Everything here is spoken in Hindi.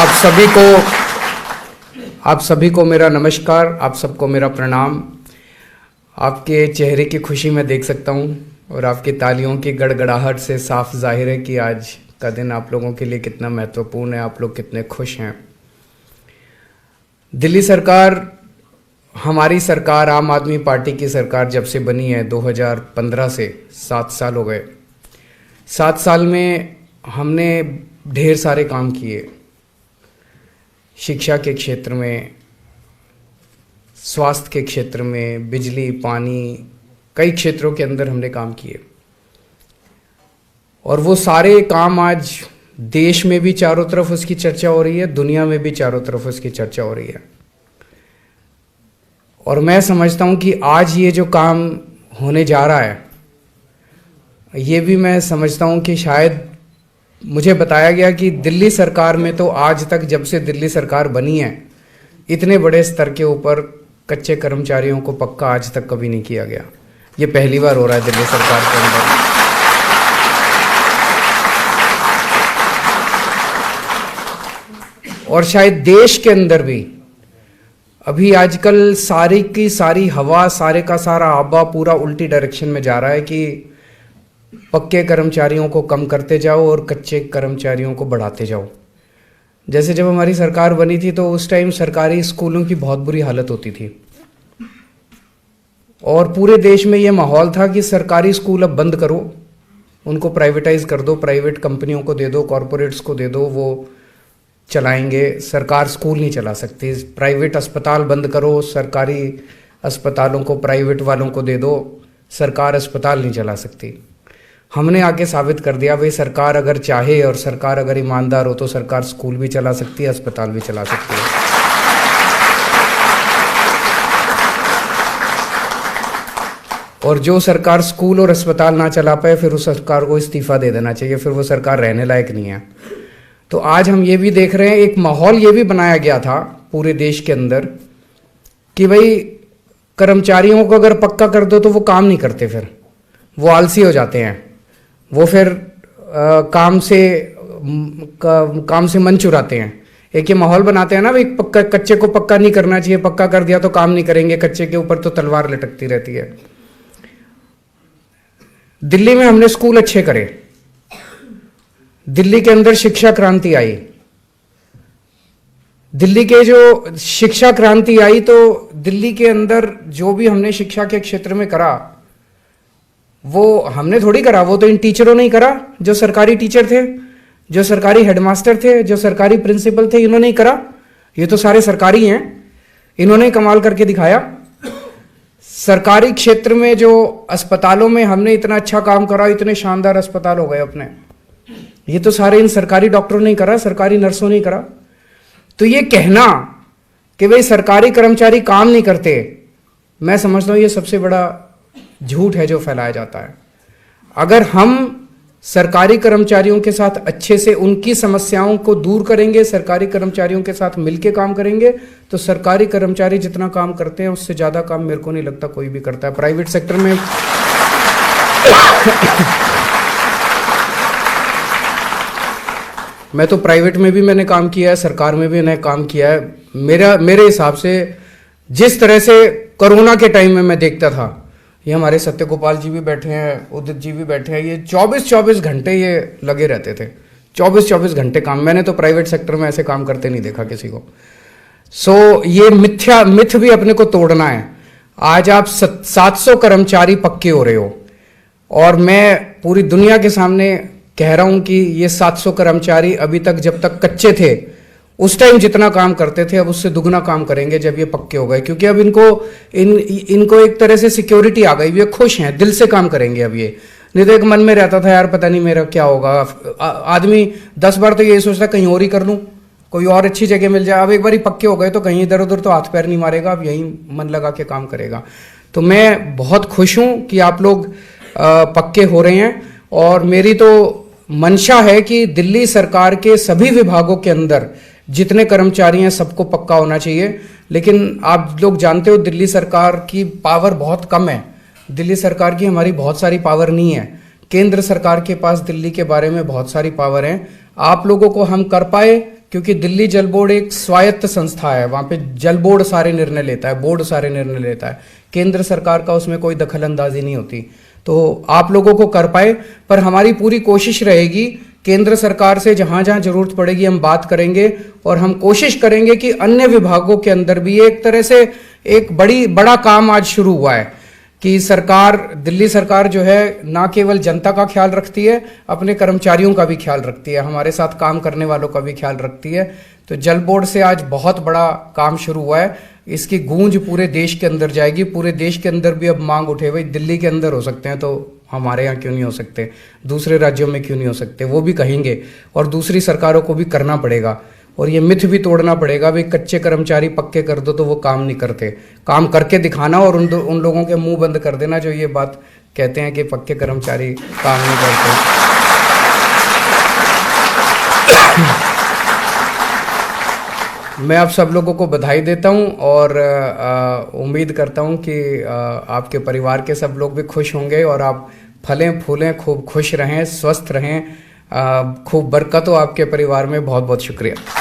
आप सभी को मेरा नमस्कार, आप सबको मेरा प्रणाम। आपके चेहरे की खुशी मैं देख सकता हूँ और आपकी तालियों की गड़गड़ाहट से साफ जाहिर है कि आज का दिन आप लोगों के लिए कितना महत्वपूर्ण है, आप लोग कितने खुश हैं। दिल्ली सरकार, हमारी सरकार, आम आदमी पार्टी की सरकार जब से बनी है 2015 से 7 साल हो गए। 7 साल में हमने ढेर सारे काम किए, शिक्षा के क्षेत्र में, स्वास्थ्य के क्षेत्र में, बिजली, पानी, कई क्षेत्रों के अंदर हमने काम किए। और वो सारे काम आज देश में भी चारों तरफ उसकी चर्चा हो रही है, दुनिया में भी चारों तरफ उसकी चर्चा हो रही है। और मैं समझता हूँ कि आज ये जो काम होने जा रहा है, ये भी मैं समझता हूँ कि शायद मुझे बताया गया कि दिल्ली सरकार में तो आज तक, जब से दिल्ली सरकार बनी है, इतने बड़े स्तर के ऊपर कच्चे कर्मचारियों को पक्का आज तक कभी नहीं किया गया। ये पहली बार हो रहा है दिल्ली सरकार के अंदर। और शायद देश के अंदर भी अभी आजकल सारी की सारी हवा, सारे का सारा आबा पूरा उल्टी डायरेक्शन में जा रहा है कि पक्के कर्मचारियों को कम करते जाओ और कच्चे कर्मचारियों को बढ़ाते जाओ। जैसे जब हमारी सरकार बनी थी तो उस टाइम सरकारी स्कूलों की बहुत बुरी हालत होती थी और पूरे देश में ये माहौल था कि सरकारी स्कूल अब बंद करो, उनको प्राइवेटाइज कर दो, प्राइवेट कंपनियों को दे दो, कॉरपोरेट्स को दे दो, वो चलाएंगे, सरकार स्कूल नहीं चला सकती। प्राइवेट अस्पताल बंद करो, सरकारी अस्पतालों को प्राइवेट वालों को दे दो, सरकार अस्पताल नहीं चला सकती। हमने आके साबित कर दिया भाई, सरकार अगर चाहे और सरकार अगर ईमानदार हो तो सरकार स्कूल भी चला सकती है, अस्पताल भी चला सकती है। और जो सरकार स्कूल और अस्पताल ना चला पाए, फिर उस सरकार को इस्तीफा दे देना चाहिए, फिर वो सरकार रहने लायक नहीं है। तो आज हम ये भी देख रहे हैं, एक माहौल ये भी बनाया गया था पूरे देश के अंदर कि भाई कर्मचारियों को अगर पक्का कर दो तो वो काम नहीं करते, फिर वो आलसी हो जाते हैं, वो फिर काम से मन चुराते हैं। एक ये माहौल बनाते हैं ना भाई, पक्का कच्चे को पक्का नहीं करना चाहिए, पक्का कर दिया तो काम नहीं करेंगे, कच्चे के ऊपर तो तलवार लटकती रहती है। दिल्ली में हमने स्कूल अच्छे करे, दिल्ली के अंदर शिक्षा क्रांति आई। दिल्ली के जो शिक्षा क्रांति आई तो दिल्ली के अंदर जो भी हमने शिक्षा के क्षेत्र में करा वो हमने थोड़ी करा, वो तो इन टीचरों ने ही करा, जो सरकारी टीचर थे, जो सरकारी हेडमास्टर थे, जो सरकारी प्रिंसिपल थे, इन्होंने ही करा। ये तो सारे सरकारी हैं, इन्होंने ही कमाल करके दिखाया। सरकारी क्षेत्र में जो अस्पतालों में हमने इतना अच्छा काम करा, इतने शानदार अस्पताल हो गए अपने, ये तो सारे इन सरकारी डॉक्टरों ने ही करा, सरकारी नर्सों ने ही करा। तो ये कहना कि भाई सरकारी कर्मचारी काम नहीं करते, मैं समझता हूं ये सबसे बड़ा झूठ है जो फैलाया जाता है। अगर हम सरकारी कर्मचारियों के साथ अच्छे से उनकी समस्याओं को दूर करेंगे, सरकारी कर्मचारियों के साथ मिलकर काम करेंगे, तो सरकारी कर्मचारी जितना काम करते हैं उससे ज्यादा काम मेरे को नहीं लगता कोई भी करता है प्राइवेट सेक्टर में। मैं तो प्राइवेट में भी मैंने काम किया है, सरकार में भी मैंने काम किया है। मेरे हिसाब से जिस तरह से कोरोना के टाइम में मैं देखता था, ये हमारे सत्य गोपाल जी भी बैठे हैं, उदित जी भी बैठे हैं, ये 24-24 घंटे ये लगे रहते थे, 24-24 घंटे काम। मैंने तो प्राइवेट सेक्टर में ऐसे काम करते नहीं देखा किसी को। ये मिथ भी अपने को तोड़ना है। आज आप 700 कर्मचारी पक्के हो रहे हो और मैं पूरी दुनिया के सामने कह रहा हूं कि ये 700 कर्मचारी अभी तक, जब तक कच्चे थे उस टाइम जितना काम करते थे, अब उससे दुगना काम करेंगे जब ये पक्के हो गए, क्योंकि अब इनको एक तरह से सिक्योरिटी आ गई, ये खुश हैं, दिल से काम करेंगे अब ये। नहीं तो एक मन में रहता था यार पता नहीं मेरा क्या होगा, आदमी 10 बार तो यही सोचता कहीं और ही कर लूं, कोई और अच्छी जगह मिल जाए। अब एक बार ही पक्के हो गए तो कहीं इधर उधर तो हाथ पैर नहीं मारेगा, अब यही मन लगा के काम करेगा। तो मैं बहुत खुश हूं कि आप लोग पक्के हो रहे हैं और मेरी तो मंशा है कि दिल्ली सरकार के सभी विभागों के अंदर जितने कर्मचारी हैं सबको पक्का होना चाहिए। लेकिन आप लोग जानते हो दिल्ली सरकार की पावर बहुत कम है, दिल्ली सरकार की हमारी बहुत सारी पावर नहीं है, केंद्र सरकार के पास दिल्ली के बारे में बहुत सारी पावर है। आप लोगों को हम कर पाए क्योंकि दिल्ली जल बोर्ड एक स्वायत्त संस्था है, वहाँ पे जल बोर्ड सारे निर्णय लेता है, बोर्ड सारे निर्णय लेता है, केंद्र सरकार का उसमें कोई दखल अंदाजी नहीं होती। तो आप लोगों को कर पाए, पर हमारी पूरी कोशिश रहेगी केंद्र सरकार से जहां जहां जरूरत पड़ेगी हम बात करेंगे, और हम कोशिश करेंगे कि अन्य विभागों के अंदर भी एक तरह से एक बड़ा काम आज शुरू हुआ है कि सरकार, दिल्ली सरकार जो है ना केवल जनता का ख्याल रखती है, अपने कर्मचारियों का भी ख्याल रखती है, हमारे साथ काम करने वालों का भी ख्याल रखती है। तो जल बोर्ड से आज बहुत बड़ा काम शुरू हुआ है, इसकी गूंज पूरे देश के अंदर जाएगी। पूरे देश के अंदर भी अब मांग उठे, भाई दिल्ली के अंदर हो सकते हैं तो हमारे यहाँ क्यों नहीं हो सकते, दूसरे राज्यों में क्यों नहीं हो सकते, वो भी कहेंगे, और दूसरी सरकारों को भी करना पड़ेगा। और ये मिथ भी तोड़ना पड़ेगा, भाई कच्चे कर्मचारी पक्के कर दो तो वो काम नहीं करते, काम करके दिखाना, और उन लोगों के मुंह बंद कर देना जो ये बात कहते हैं कि पक्के कर्मचारी काम नहीं करते। मैं आप सब लोगों को बधाई देता हूं और उम्मीद करता हूं कि आपके परिवार के सब लोग भी खुश होंगे और आप फलें फूलें, खूब खुश रहें, स्वस्थ रहें, खूब बरकत हो आपके परिवार में। बहुत बहुत शुक्रिया।